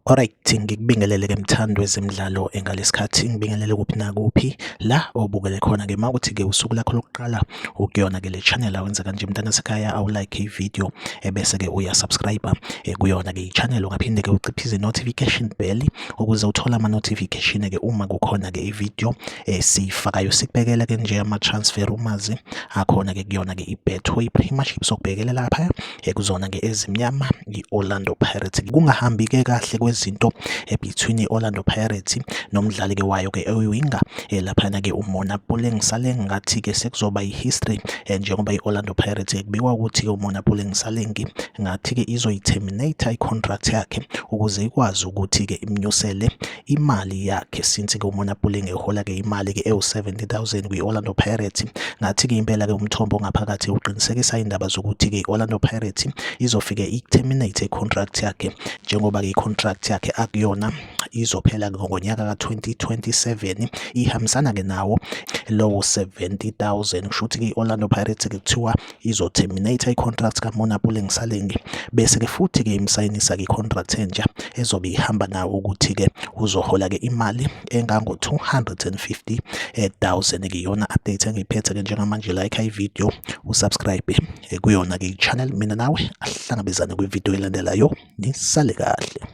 Alright, ngikubingelele ke mthando wezemidlalo ngalesikhathi ngibingelele kuphi nakuphi la obukele khona ke mawukuthi ke usuku lakho lokuqala ukuyona ke le channel awenza kanje mntana sekhaya awulike ivideo ebese ke uya subscribe kuyona ke i-channel ungaphinde ke uciphize notification bell ukuze uthole ama notification ke uma kukhona ke ivideo sifakayo sikubekela ke nje ama transfer rumors akhona ke kuyona ke i-Betway Premiership sokubhekela lapha kuzona ke ezimnyama i-Orlando Pirates kungahambi ke kahle izinto between iOrlando Pirates nomdlali ke wayo ke oyiwinga lapha na ke uMona Puleng Saleng ngathi ke sekuzoba ihistory njengoba iOrlando Pirates kubikwa ukuthi uMona Puleng Saleng ngathi ke izoyiterminate icontract yakhe ukuze ikwazi ukuthi ke imnyusele imali yakhe since ke uMona Puleng ehola ke imali ke ewu70,000 kwiOrlando Pirates ngathi ke impela ke umthombo ngaphakathi uqinisekisa indaba zokuthi ke iOrlando Pirates izofike iterminate icontract yakhe njengoba ke icontract yakhe akuyona izophela ngonyaka ka2027 ihambisana ke nawo lowo 70,000 kusho ukuthi ke iOrlando Pirates ke kuthiwa izoterminate icontract kaMona Puleng Saleng bese ke futhi ke imsayinisa ke icontract entsha ezobe ihamba nawo ukuthi ke uzohola ke imali engango 250,000 ke yona update engiyiphethe ke njengamanje like ivideo usubscribe kuyona ke ichannel mina nawe ahlangabezane kwivideo elandelayo nisale kahle.